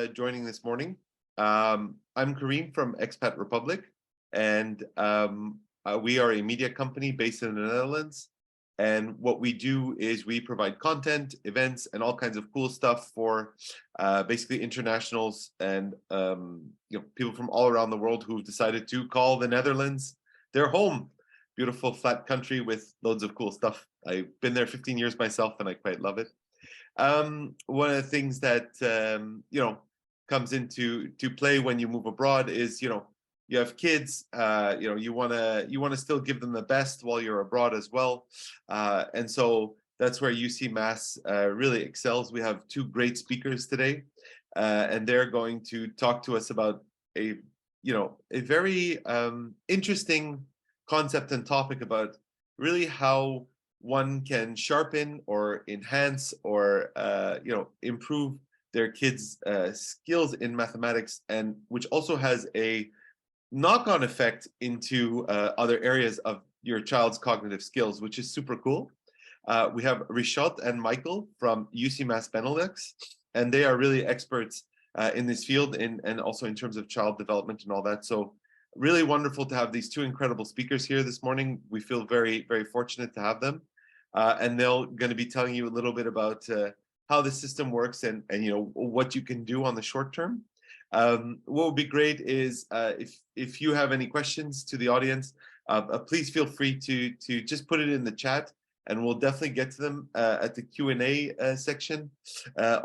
joining this morning. I'm Kareem from Expat Republic, and we are a media company based in the Netherlands. And what we do is we provide content, events, and all kinds of cool stuff for basically internationals and people from all around the world who've decided to call the Netherlands their home. Beautiful flat country with loads of cool stuff. I've been there 15 years myself, and I quite love it. One of the things that comes into play when you move abroad is you have kids. You want to still give them the best while you're abroad as well, and so that's where UCMAS really excels. We have two great speakers today, and they're going to talk to us about a very interesting concept and topic about really how one can sharpen or enhance or improve their kids' skills in mathematics, and which also has a knock-on effect into other areas of your child's cognitive skills, which is super cool. We have Richard and Michael from UCMAS Benelux, and they are really experts in this field and also in terms of child development and all that. So really wonderful to have these two incredible speakers here this morning. We feel very, very fortunate to have them. And they're going to be telling you a little bit about how the system works and what you can do on the short term. What would be great is if you have any questions to the audience, please feel free to just put it in the chat, and we'll definitely get to them at the Q&A section.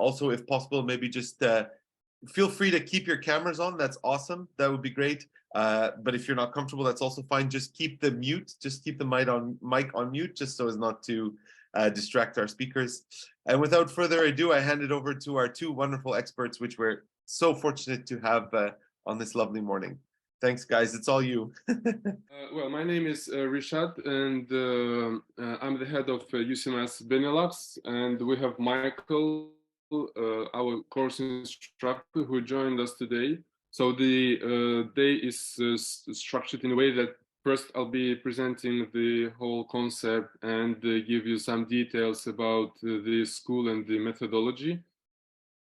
Also, if possible, maybe just feel free to keep your cameras on. That's awesome. That would be great. But if you're not comfortable, that's also fine. Just keep the mic on mute, just so as not to distract our speakers. And without further ado, I hand it over to our two wonderful experts, which we're so fortunate to have on this lovely morning. Thanks, guys. It's all you. Well, my name is Richard, and I'm the head of UCMAS Benelux, and we have Michael, our course instructor, who joined us today. So the day is structured in a way that first I'll be presenting the whole concept and give you some details about the school and the methodology.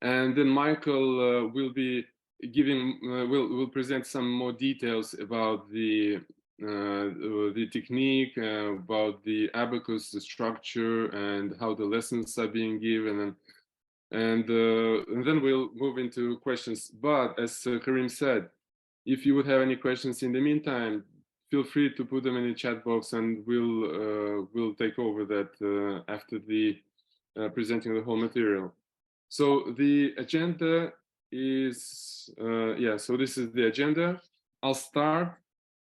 And then Michael will be giving, will present some more details about the technique, about the Abacus, the structure, and how the lessons are being given. And then we'll move into questions. But as Kareem said, if you would have any questions in the meantime, feel free to put them in the chat box, and we'll take over that after the presenting the whole material. So the agenda is, so this is the agenda. I'll start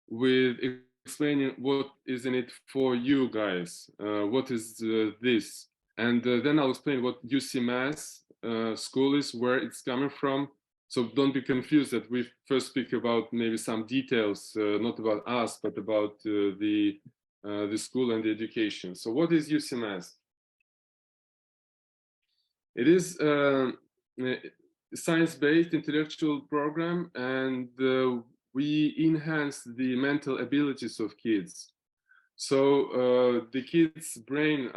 with explaining what is in it for you guys. What is this? And then I'll explain what UCMAS school is, where it's coming from. So don't be confused that we first speak about maybe some details, not about us, but about the school and the education. So what is UCMAS? It is a science-based intellectual program, and we enhance the mental abilities of kids. So the kids' brains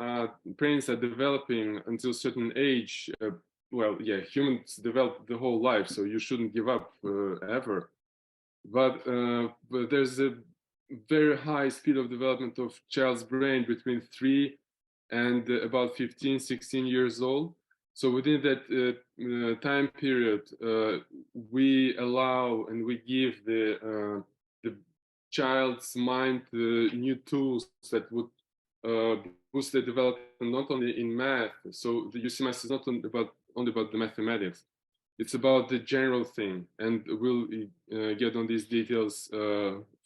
are developing until a certain age. Humans develop the whole life, so you shouldn't give up ever. But there's a very high speed of development of child's brain between 3 and about 15, 16 years old. So within that time period, we allow and we give the child's mind new tools that would boost their development, not only in math. So the UCMAS is not only about the mathematics. It's about the general thing, and we'll get on these details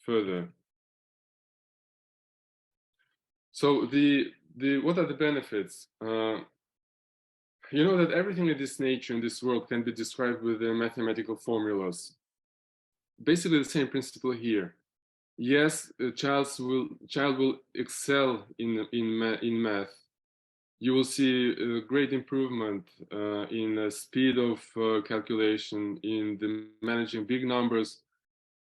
further. So what are the benefits? You know that everything in this nature, in this world, can be described with mathematical formulas. Basically, the same principle here. Yes, a child will excel in math. You will see a great improvement in the speed of calculation, in the managing big numbers,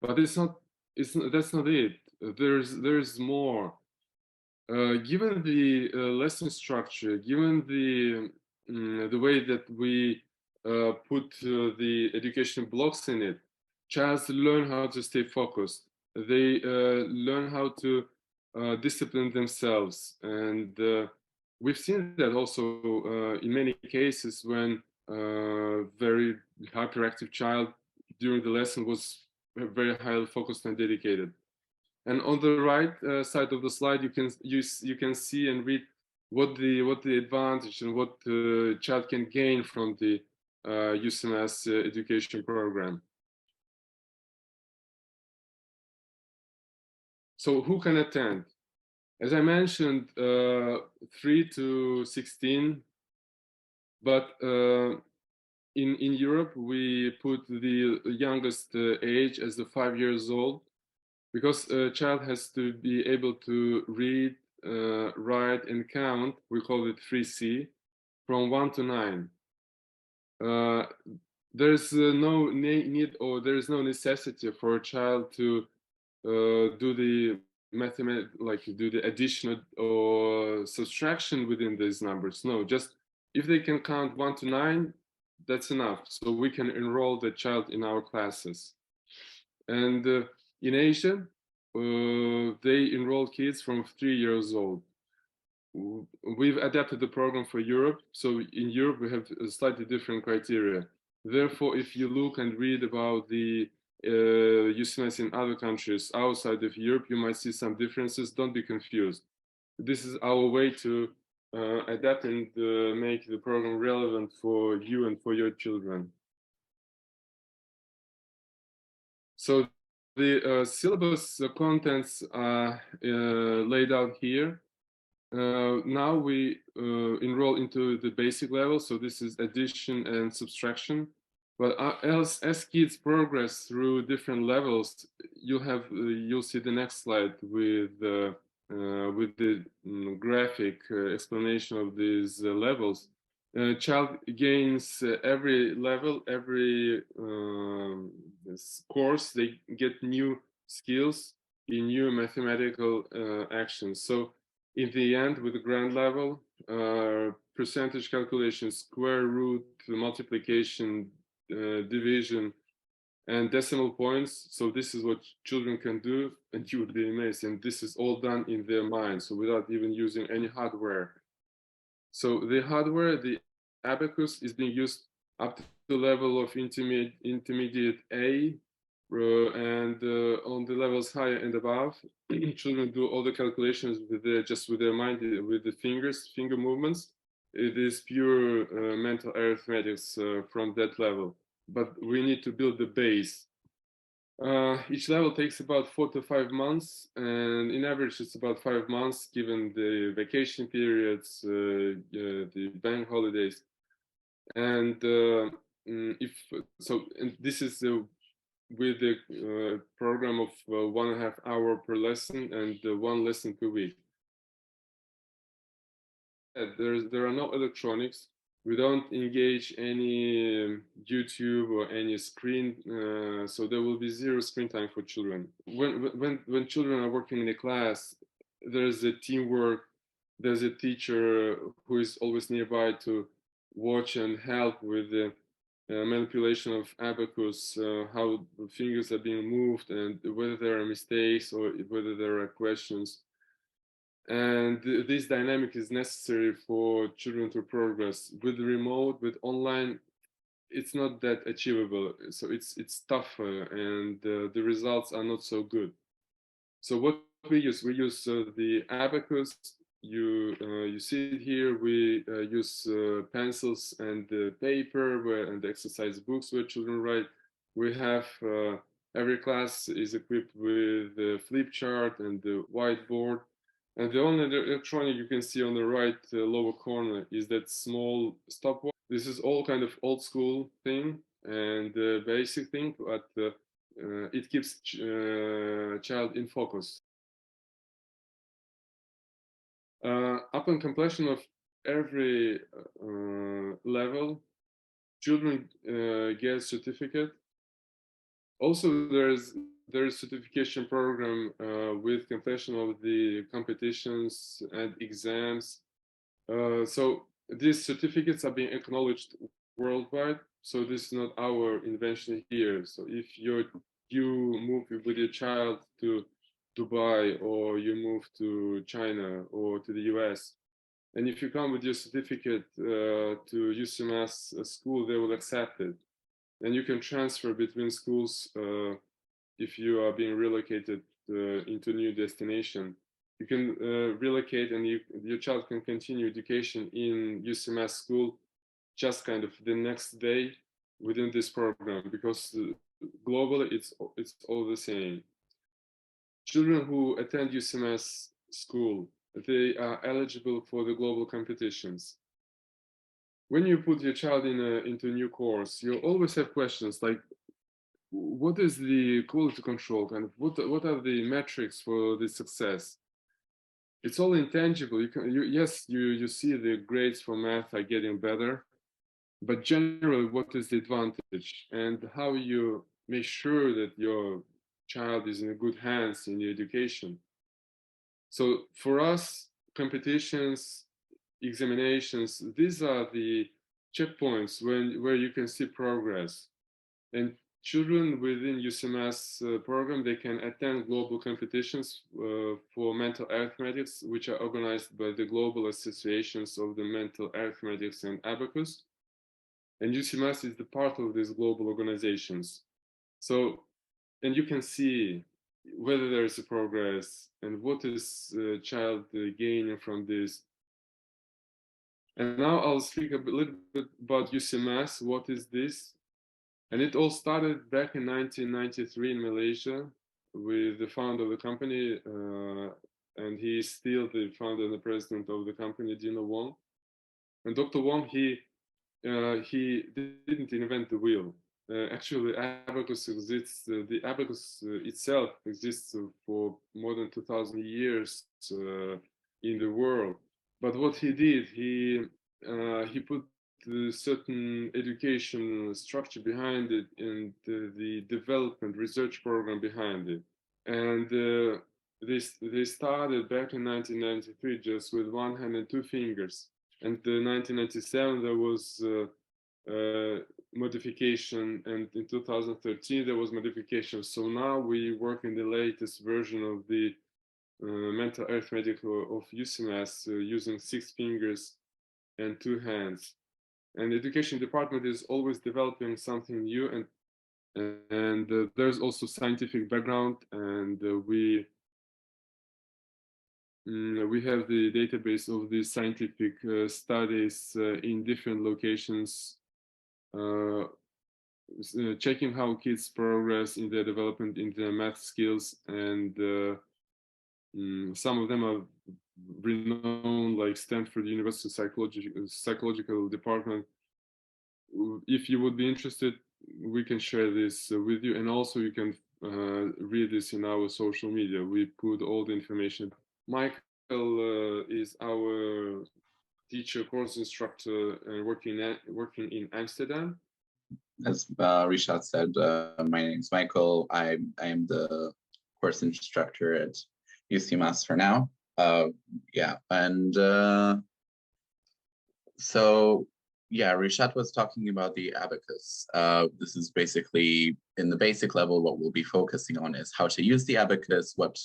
but that's not it. There's more. Given the lesson structure, given the way that we put the education blocks in it, childs learn how to stay focused. They learn how to discipline themselves, and we've seen that also in many cases when very hyperactive child during the lesson was very highly focused and dedicated. And on the right side of the slide, you can see and read what the advantage and what the child can gain from the UCMAS education program. So who can attend? As I mentioned, 3 to 16, but in Europe we put the youngest age as the 5 years old, because a child has to be able to read, write, and count. We call it 3C, from 1 to 9. There's no need, or there is no necessity for a child to do the like do the addition or subtraction within these numbers. No, just if they can count 1 to 9, that's enough. So we can enroll the child in our classes. And in Asia, they enroll kids from 3 years old. We've adapted the program for Europe. So in Europe, we have a slightly different criteria. Therefore, if you look and read about the UCMAS in other countries outside of Europe, you might see some differences. Don't be confused. This is our way to adapt and make the program relevant for you and for your children. So the syllabus contents are laid out here. Now we enroll into the basic level, so this is addition and subtraction. But as kids progress through different levels, you'll see the next slide with the graphic explanation of these levels. Child gains every level, every course, they get new skills in new mathematical actions. So in the end, with the grand level, percentage calculation, square root, multiplication, division, and decimal points. So this is what children can do, and you would be amazed. And this is all done in their mind, so without even using any hardware. So the hardware, the Abacus, is being used up to the level of intermediate A, and on the levels higher and above, children do all the calculations with their mind, with the finger movements. It is pure mental arithmetics from that level. But we need to build the base. Each level takes about 4 to 5 months, and in average it's about 5 months given the vacation periods, the bank holidays. And and this is with the program of 1.5 hours per lesson and 1 lesson per week. There are no electronics. We don't engage any YouTube or any screen, so there will be 0 screen time for children. When children are working in a class, there's a teamwork. There's a teacher who is always nearby to watch and help with the manipulation of Abacus, how fingers are being moved, and whether there are mistakes or whether there are questions. And this dynamic is necessary for children to progress. With remote, with online, it's not that achievable. So it's tougher, and the results are not so good. So what we use the Abacus. You see it here. We use pencils and paper and exercise books where children write. We have every class is equipped with the flip chart and the whiteboard. And the only electronic you can see on the right lower corner is that small stopwatch. This is all kind of old school thing and basic thing, but it keeps child in focus. Upon completion of every level, children get certificate. Also, there's certification program with completion of the competitions and exams. So these certificates are being acknowledged worldwide. So this is not our invention here. So if you move with your child to Dubai, or you move to China or to the US, and if you come with your certificate to UCMAS school, they will accept it. And you can transfer between schools if you are being relocated into a new destination. You can relocate, and your child can continue education in UCMAS school just kind of the next day within this program, because globally it's all the same. Children who attend UCMAS school, they are eligible for the global competitions. When you put your child into a new course, you always have questions like, what is the quality control, kind of what are the metrics for the success? It's all intangible. You see the grades for math are getting better, but generally, what is the advantage, and how you make sure that your child is in good hands in the education? So for us, competitions, examinations, these are the checkpoints where you can see progress. And children within UCMAS program, they can attend global competitions for mental arithmetics, which are organized by the global associations of the mental arithmetics and Abacus. And UCMAS is the part of these global organizations. So, and you can see whether there is a progress and what is child gaining from this. And now I'll speak a little bit about UCMAS. What is this? And it all started back in 1993 in Malaysia with the founder of the company, and he is still the founder and the president of the company, Dino Wong. And Dr. Wong, he didn't invent the wheel. Actually, Abacus exists. The Abacus itself exists for more than 2,000 years in the world. But what he did, he put a certain education structure behind it, and the development research program behind it. And they started back in 1993 just with one hand and two fingers. And in 1997 there was modification, and in 2013 there was modification. So now we work in the latest version of the mental arithmetic of UCMAS using 6 fingers and 2 hands. And the education department is always developing something new, and there's also scientific background, and we have the database of the scientific studies in different locations, checking how kids progress in their development in their math skills, and some of them are renowned, like Stanford University psychological department. If you would be interested, we can share this with you, and also you can read this in our social media. We put all the information. Michael is our teacher, course instructor, and working in Amsterdam. As Rishad said, my name is Michael. I am the course instructor at UCMAS for now. Yeah, and so yeah, Rishad was talking about the abacus. This is basically, in the basic level, what we'll be focusing on is how to use the abacus, what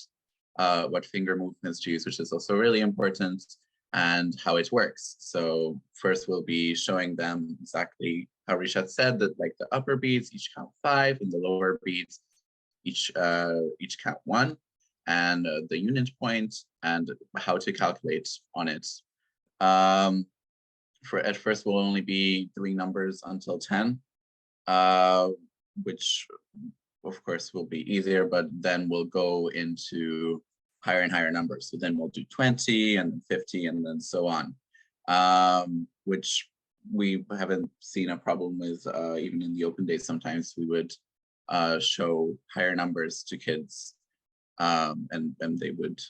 finger movements to use, which is also really important, and how it works. So first we'll be showing them exactly how Rishad said, that like the upper beats each count 5, and the lower beats each count 1, and the unit point and how to calculate on it. At first we'll only be doing numbers until 10, which of course will be easier, but then we'll go into higher and higher numbers. So then we'll do 20 and then 50 and then so on, which we haven't seen a problem with. Even in the open days, sometimes we would show higher numbers to kids, and they would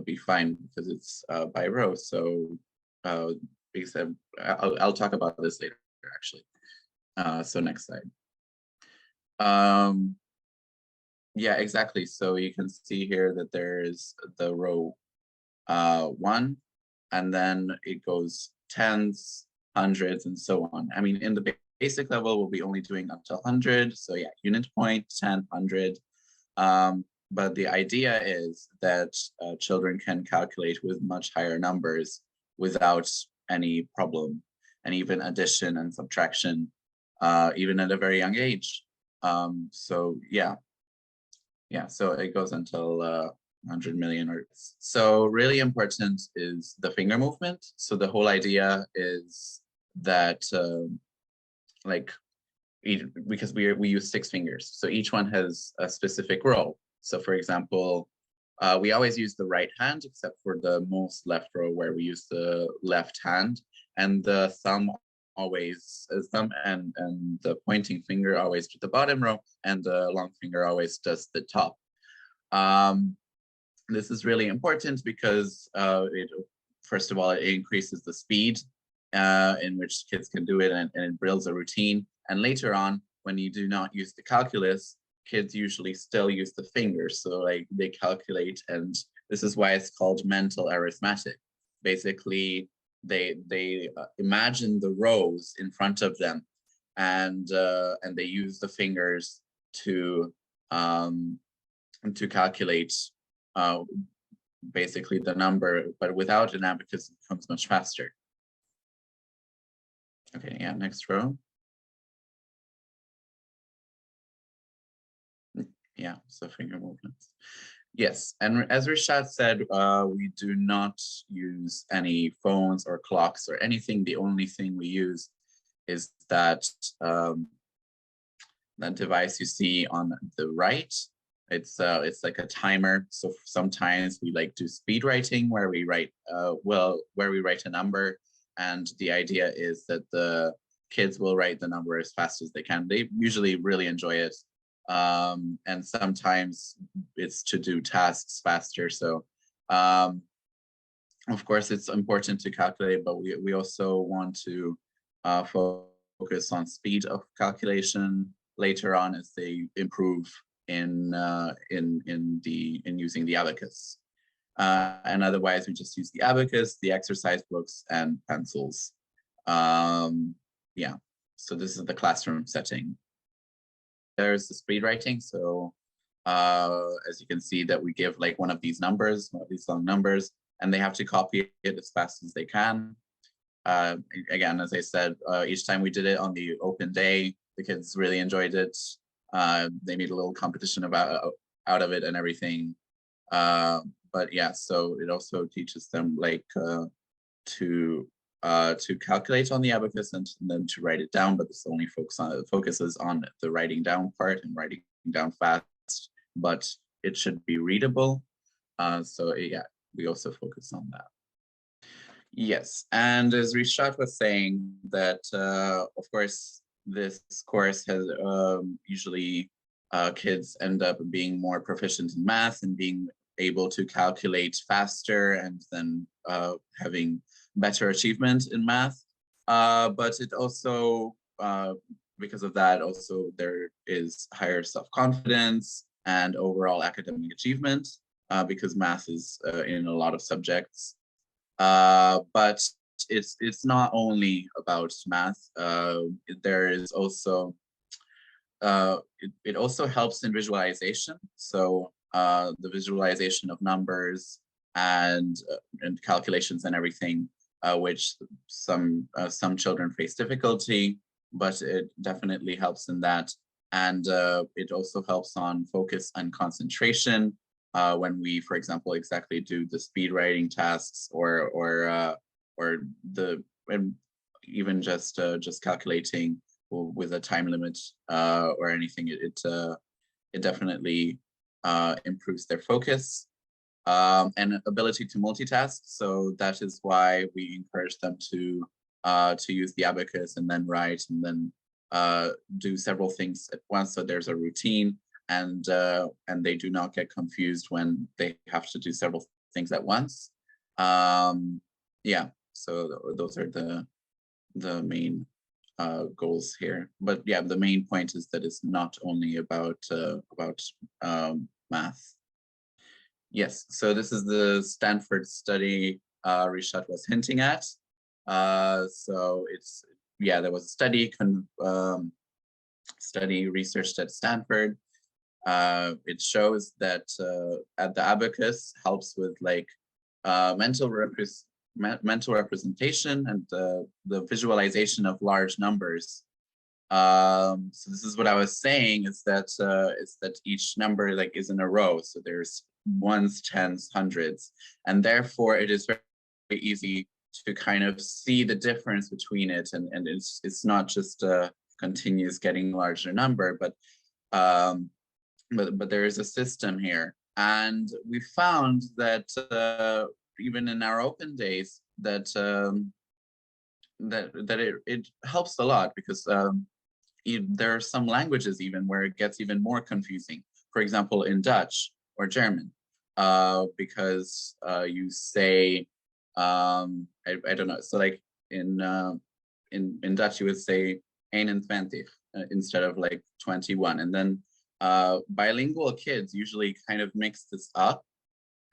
be fine because it's by row. So because I'll talk about this later, actually. So next slide. Yeah, exactly. So you can see here that there's the row 1, and then it goes tens, hundreds, and so on. I mean, in the basic level, we'll be only doing up to 100. So yeah, unit point, 10, 100. But the idea is that children can calculate with much higher numbers without any problem, and even addition and subtraction, even at a very young age. So yeah, so it goes until 100 million. Or so really important is the finger movement. So the whole idea is that because we use 6 fingers, so each one has a specific role. So for example, we always use the right hand, except for the most left row where we use the left hand, and the thumb and the pointing finger always to the bottom row, and the long finger always does the top. This is really important because first of all, it increases the speed in which kids can do it, and it builds a routine. And later on, when you do not use the calculus, kids usually still use the fingers. So like they calculate, and this is why it's called mental arithmetic. Basically, they imagine the rows in front of them, and they use the fingers to calculate basically the number, but without an abacus, it becomes much faster. Okay, yeah, next row. Yeah, so finger movements. Yes, and as Rishad said, we do not use any phones or clocks or anything. The only thing we use is that that device you see on the right. It's like a timer. So sometimes we like do speed writing where we write where we write a number, and the idea is that the kids will write the number as fast as they can. They usually really enjoy it. And sometimes it's to do tasks faster. So of course it's important to calculate, but we also want to focus on speed of calculation later on as they improve in using the abacus. And otherwise we just use the abacus, the exercise books, and pencils. Yeah, so this is the classroom setting. There's the speed writing. So as you can see that we give like one of these numbers, one of these long numbers, and they have to copy it as fast as they can. Again, as I said, each time we did it on the open day, the kids really enjoyed it. They made a little competition out of it and everything. But yeah, so it also teaches them like to calculate on the abacus and then to write it down, but this only focuses on the writing down part and writing down fast, but it should be readable. So yeah, we also focus on that. Yes, and as Rishad was saying that, of course, this course has usually kids end up being more proficient in math and being able to calculate faster and then having better achievement in math. But it also, because of that, also there is higher self-confidence and overall academic achievement because math is in a lot of subjects. But it's not only about math. There is also, it also helps in visualization. So the visualization of numbers and calculations and everything, which some children face difficulty, but it definitely helps in that. And it also helps on focus and concentration when we, for example, exactly do the speed writing tasks or even just calculating with a time limit or anything. It definitely improves their focus and ability to multitask. So that is why we encourage them to use the abacus and then write and then do several things at once. So there's a routine, and they do not get confused when they have to do several things at once. Yeah, so those are the main goals here. But yeah, the main point is that it's not only about math. Yes, so this is the Stanford study Rishad was hinting at. So it's yeah, there was a study researched at Stanford. It shows that at the Abacus helps with like mental representation and the visualization of large numbers. So this is what I was saying, is that each number like is in a row. So there's ones, tens, hundreds, and therefore it is very, very easy to kind of see the difference between it, and it's not just a continuous getting larger number, but there is a system here, and we found that even in our open days that it helps a lot, because there are some languages even where it gets even more confusing. For example, in Dutch or German, because you say I don't know. So like in Dutch you would say 21 instead of like 21, and then bilingual kids usually kind of mix this up,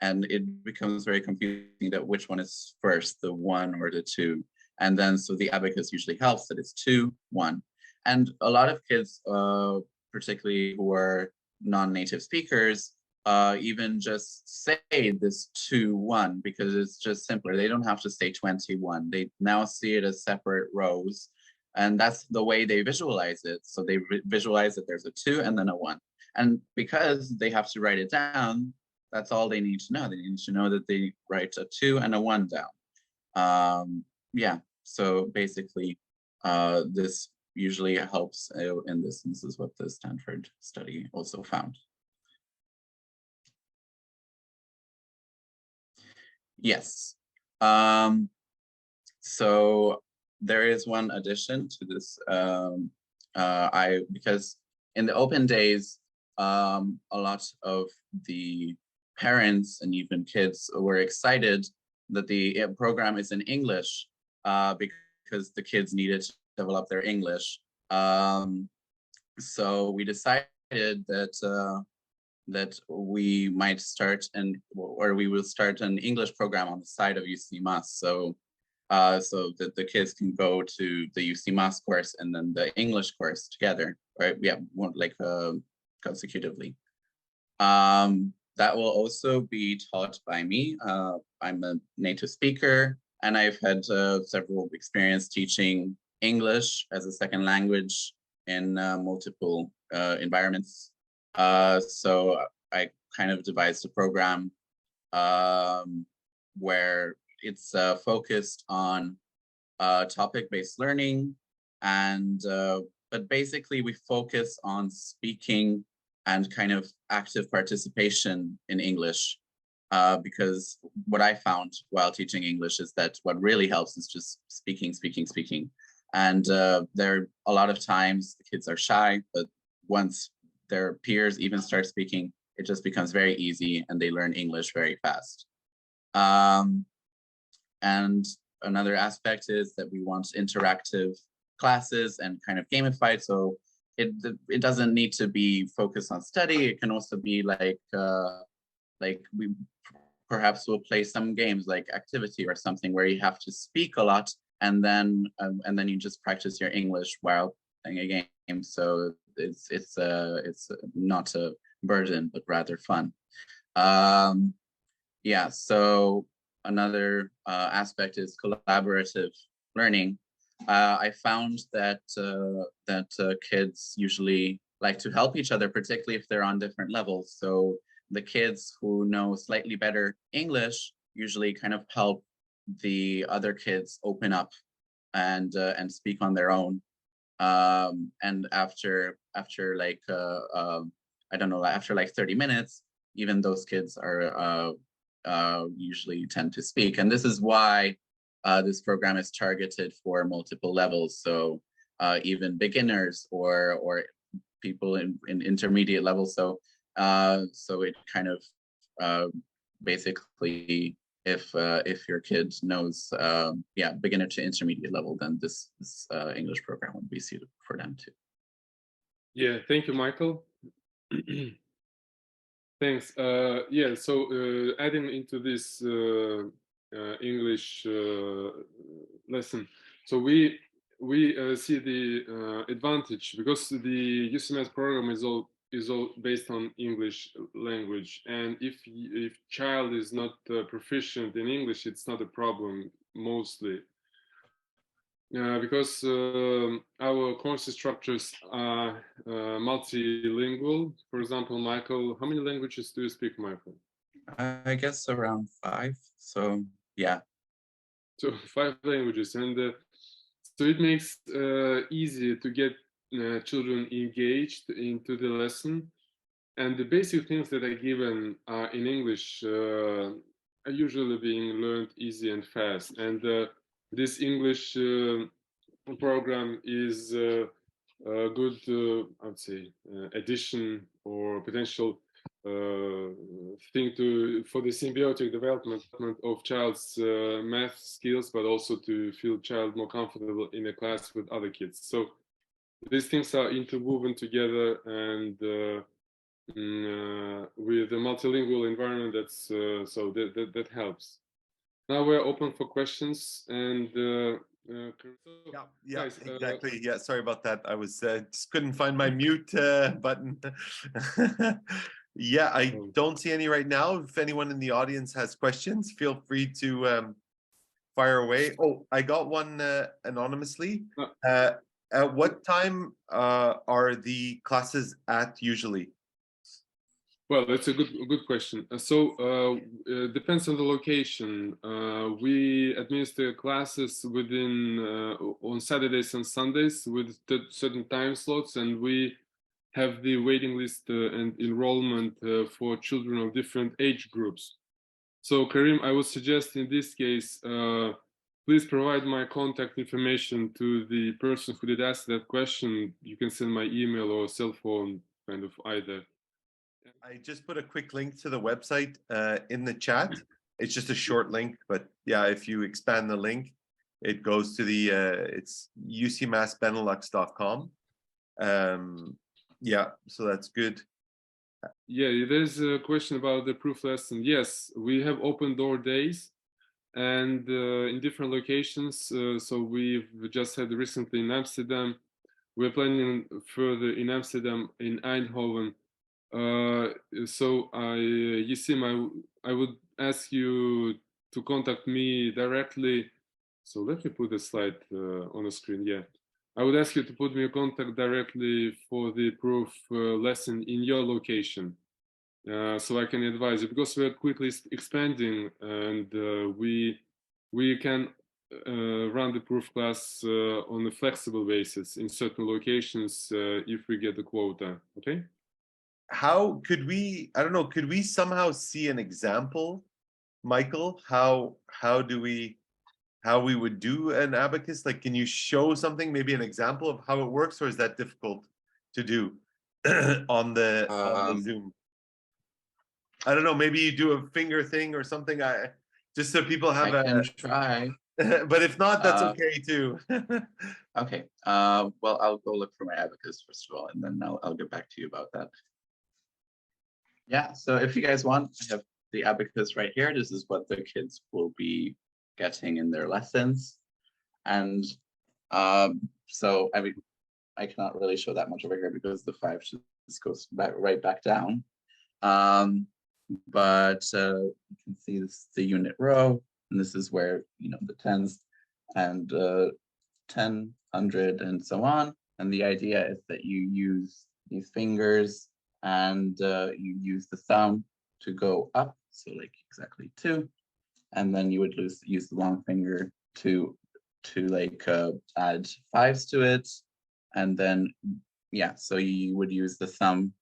and it becomes very confusing that which one is first, the 1 or the 2. And then so the abacus usually helps that it's 2, 1. And a lot of kids, particularly who are non-native speakers, even just say this 2, 1, because it's just simpler. They don't have to say 21. They now see it as separate rows, and that's the way they visualize it. So they visualize that there's a 2 and then a 1. And because they have to write it down, that's all they need to know. They need to know that they write a 2 and a 1 down. Yeah, so basically this usually helps in this. This is what the Stanford study also found. Yes. So there is one addition to this. Because in the open days, a lot of the parents and even kids were excited that the program is in English, because the kids needed to develop their English. So we decided that we might start we will start an English program on the side of UCMAS. So that the kids can go to the UCMAS course and then the English course together, right? Yeah, like consecutively. That will also be taught by me. I'm a native speaker, and I've had several experience teaching English as a second language in multiple environments. So I kind of devised a program where it's focused on topic-based learning, and but basically we focus on speaking and kind of active participation in English, because what I found while teaching English is that what really helps is just speaking. And there a lot of times the kids are shy, but once their peers even start speaking, it just becomes very easy and they learn English very fast. And another aspect is that we want interactive classes and kind of gamified. So it doesn't need to be focused on study. It can also be like we perhaps will play some games like activity or something where you have to speak a lot, and then you just practice your English while playing a game. So it's not a burden, but rather fun. Yeah, so another aspect is collaborative learning. I found that kids usually like to help each other, particularly if they're on different levels. So the kids who know slightly better English usually kind of help the other kids open up and speak on their own. And after like I don't know, after like 30 minutes, even those kids are usually tend to speak. And this is why this program is targeted for multiple levels. So even beginners or people in intermediate levels. So it kind of basically, if your kid knows beginner to intermediate level, then this English program would be suited for them too. Yeah, thank you, Michael. Thanks. Yeah, so adding into this English lesson, so we we see the advantage, because the UCMAS program is all based on English language, and if child is not proficient in English, it's not a problem mostly. Because our course structures are multilingual. For example, Michael, how many languages do you speak, Michael? I guess around 5. So yeah. So 5 languages, and so it makes easy to get children engaged into the lesson. And the basic things that are given in English are usually being learned easy and fast. And this English program is a good, I would say, addition or potential thing for the symbiotic development of child's math skills, but also to feel child more comfortable in a class with other kids. So these things are interwoven together, and with a multilingual environment, that's so that helps. Now we're open for questions, and yeah, guys, exactly. Yeah, sorry about that. I was just couldn't find my mute button. Yeah, I don't see any right now. If anyone in the audience has questions, feel free to fire away. Oh, I got one anonymously. At what time are the classes at usually? Well, that's a good question. So depends on the location. We administer classes within on Saturdays and Sundays with certain time slots, and we have the waiting list and enrollment for children of different age groups. So Karim, I would suggest in this case, please provide my contact information to the person who did ask that question. You can send my email or cell phone, kind of either. I just put a quick link to the website in the chat. It's just a short link, but yeah, if you expand the link, it goes to the it's ucmasbenelux.com. Yeah, so that's good. Yeah, there's a question about the proof lesson. Yes, we have open door days, and in different locations. So we've just had recently in Amsterdam. We're planning further in Amsterdam, in Eindhoven. So Yusim, I would ask you to contact me directly. So let me put the slide on the screen. Yeah, I would ask you to put me in contact directly for the proof lesson in your location, so I can advise you, because we're quickly expanding, and we can run the proof class on a flexible basis in certain locations if we get the quota. Okay. How could we, I don't know, could we somehow see an example, Michael? How we would do an abacus? Like, can you show something, maybe an example of how it works, or is that difficult to do on the Zoom? I don't know, maybe you do a finger thing or something, just so people have I can try. But if not, that's okay too. Okay, well, I'll go look for my abacus first of all, and then I'll get back to you about that. Yeah, so if you guys want, I have the abacus right here. This is what the kids will be getting in their lessons. And so, I mean, I cannot really show that much over here because the 5 just goes right back down. But you can see this is the unit row, and this is where, you know, the tens and 10, 100, and so on. And the idea is that you use these fingers, and you use the thumb to go up, so like exactly 2, and then you would use the long finger to like add 5s to it, and then yeah, so you would use the thumb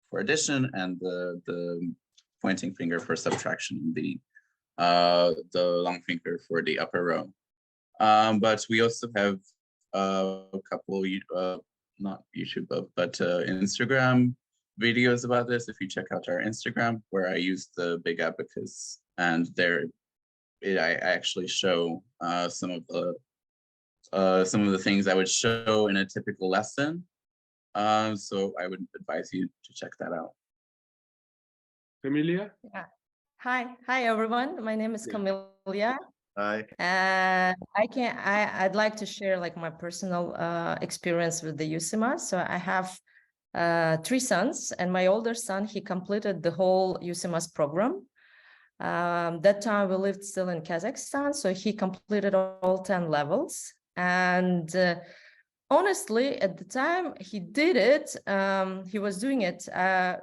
for addition and the pointing finger for subtraction, the long finger for the upper row. But we also have a couple not YouTube but Instagram videos about this. If you check out our Instagram, where I use the big abacus, and there I actually show some of the things I would show in a typical lesson. So I would advise you to check that out. Camelia? Yeah. Hi everyone. My name is Camelia. I'd like to share like my personal experience with the UCMAS. So I have 3 sons, and my older son, he completed the whole UCMAS program. That time we lived still in Kazakhstan, so he completed all 10 levels. And honestly, at the time he did it, he was doing it,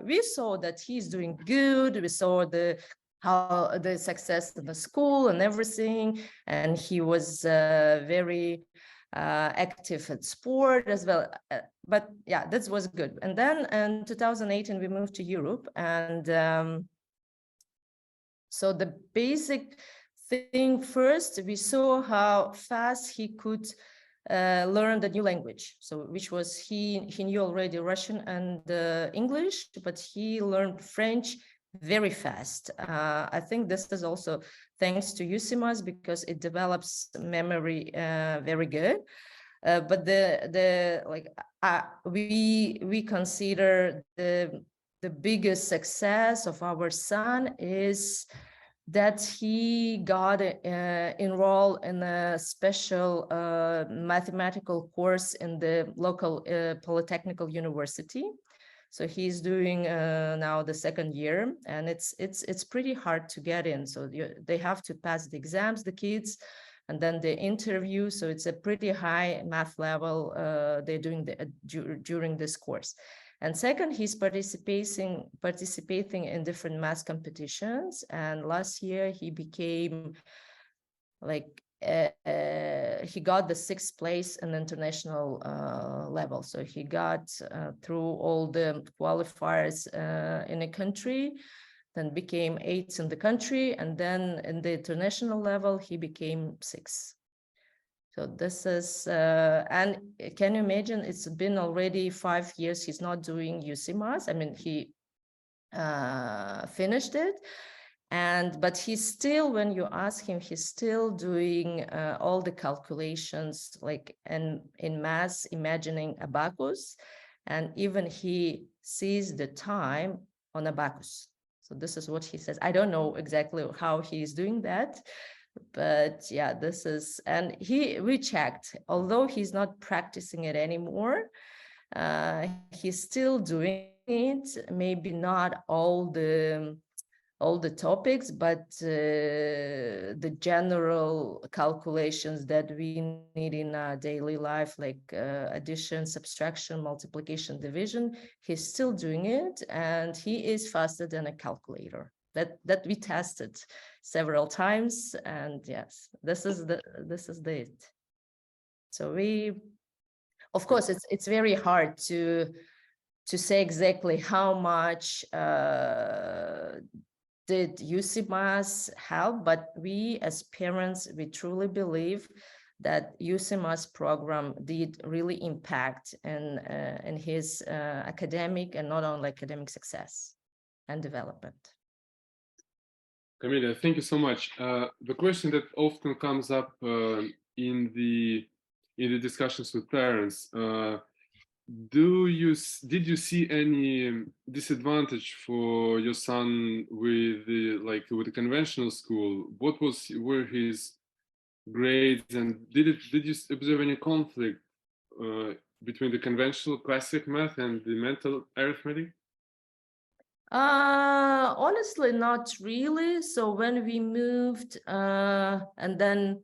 we saw that he's doing good. We saw how the success in the school and everything, and he was very active at sport as well. But yeah, that was good. And then in 2018 we moved to Europe, and so the basic thing first, we saw how fast he could learn the new language. So which was he knew already Russian and English, but he learned French very fast. I think this is also thanks to UCMAS because it develops memory very good. But we consider the biggest success of our son is that he got enrolled in a special mathematical course in the local polytechnical university. So he's doing now the 2nd year, and it's pretty hard to get in. So they have to pass the exams, the kids, and then the interview. So it's a pretty high math level they're doing during this course. And second, he's participating in different math competitions. And last year he became like he got the 6th place in international level. So he got through all the qualifiers in a country, then became 8th in the country, and then in the international level he became 6th. So this is, and can you imagine, it's been already 5 years he's not doing UCMAS. I mean, he finished it, but he's still, when you ask him, he's still doing all the calculations, like in maths, imagining Abacus, and even he sees the time on Abacus. So this is what he says. I don't know exactly how he's doing that, but yeah, this is, and we checked, although he's not practicing it anymore, he's still doing it, maybe not all the topics, but the general calculations that we need in our daily life, like addition, subtraction, multiplication, division, he's still doing it, and he is faster than a calculator. That we tested several times, and yes, this is it. So of course, it's very hard to say exactly how much did UCMAS help, but we as parents, we truly believe that UCMAS program did really impact in his academic and not only academic success and development. Camila, thank you so much. The question that often comes up in the discussions with parents, did you see any disadvantage for your son with the conventional school? What were his grades, and did you observe any conflict between the conventional classic math and the mental arithmetic? Honestly, not really. So when we moved, and then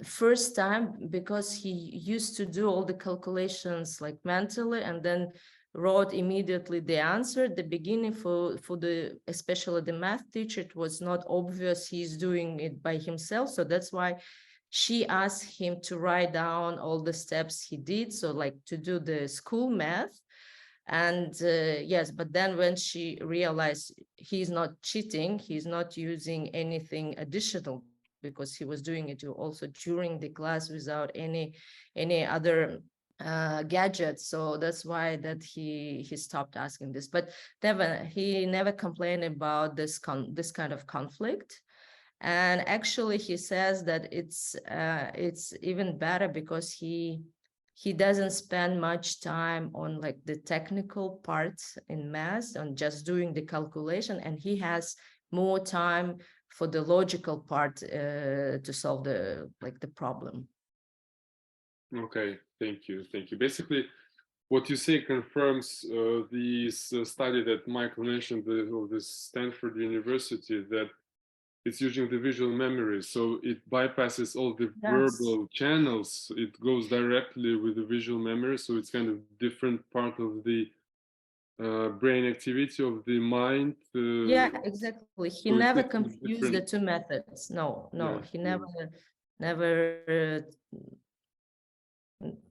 first time, because he used to do all the calculations like mentally and then wrote immediately the answer at the beginning for the, especially the math teacher, it was not obvious he's doing it by himself. So that's why she asked him to write down all the steps he did. So like to do the school math. And yes, but then when she realized he's not cheating, he's not using anything additional, because he was doing it also during the class without any other gadgets. So that's why that he stopped asking this. But he never complained about this kind of conflict. And actually he says that it's even better because he doesn't spend much time on like the technical parts in math, on just doing the calculation, and he has more time for the logical part to solve the problem. Okay, thank you. Basically, what you say confirms this study that Michael mentioned of the Stanford University, that it's using the visual memory, so it bypasses all the verbal channels. It goes directly with the visual memory, so it's kind of different part of the brain activity of the mind. Yeah, exactly. He so never it's confused the different. two methods. No, Yeah, he never.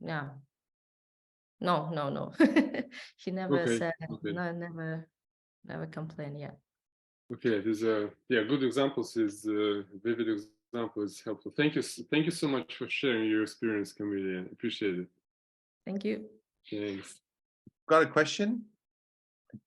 Yeah. No. He never Okay, said okay. no, never complained. Yeah. Okay, these are good examples. Is vivid example is helpful. Thank you so much for sharing your experience, Camille. I appreciate it. Thank you. Thanks. Got a question?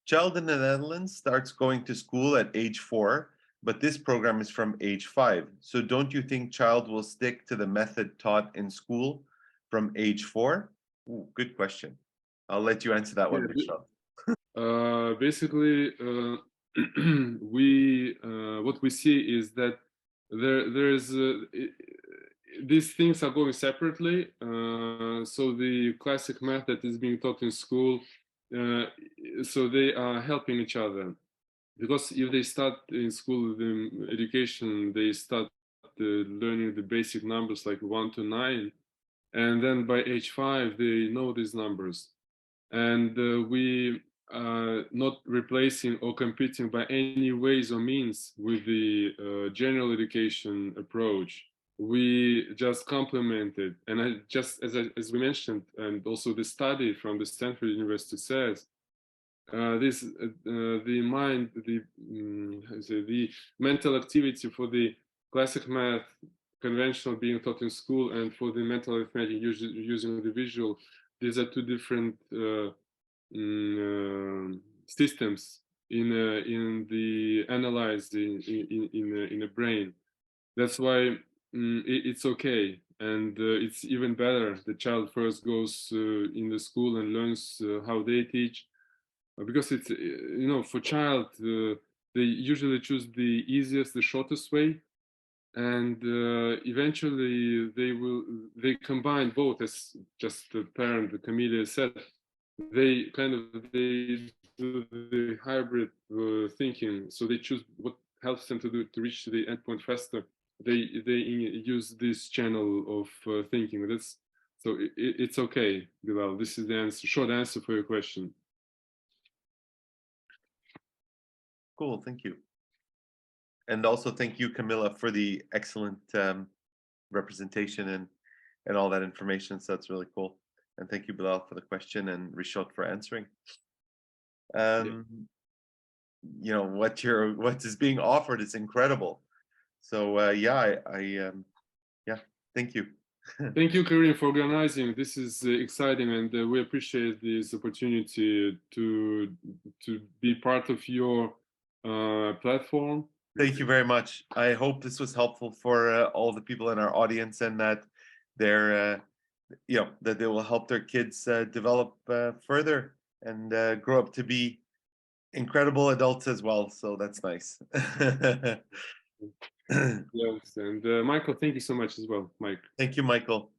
Child in the Netherlands starts going to school at age 4, but this program is from age 5. So don't you think child will stick to the method taught in school from age 4? Ooh, good question. I'll let you answer that one, Michelle. Basically, what we see is that there's these things are going separately. So the classic method is being taught in school, so they are helping each other. Because if they start in school the education, they start learning the basic numbers like 1 to 9, and then by age 5 they know these numbers, and we not replacing or competing by any ways or means with the general education approach. We just complement it, and as we mentioned, and also the study from the Stanford University says, the mind, the mental activity for the classic math conventional being taught in school, and for the mental arithmetic using the visual, these are two different systems in the analyze in a brain. That's why it's okay, and it's even better. The child first goes in the school and learns how they teach, because it's for child they usually choose the easiest, the shortest way, and eventually they combine both, as just the parent, the Camille said. They do the hybrid thinking, so they choose what helps them to reach the endpoint faster. They use this channel of thinking. It's okay, Bilal. This is the short answer for your question. Cool, thank you. And also thank you, Camilla, for the excellent representation and all that information. So that's really cool. And thank you, Bilal, for the question, and Rishot for answering. What is being offered is incredible. So thank you. Thank you, Karim, for organizing. This is exciting, and we appreciate this opportunity to be part of your platform. Thank you very much. I hope this was helpful for all the people in our audience, and that that they will help their kids develop further and grow up to be incredible adults as well. So that's nice. Yes, and Michael, thank you so much as well, Mike. Thank you, Michael.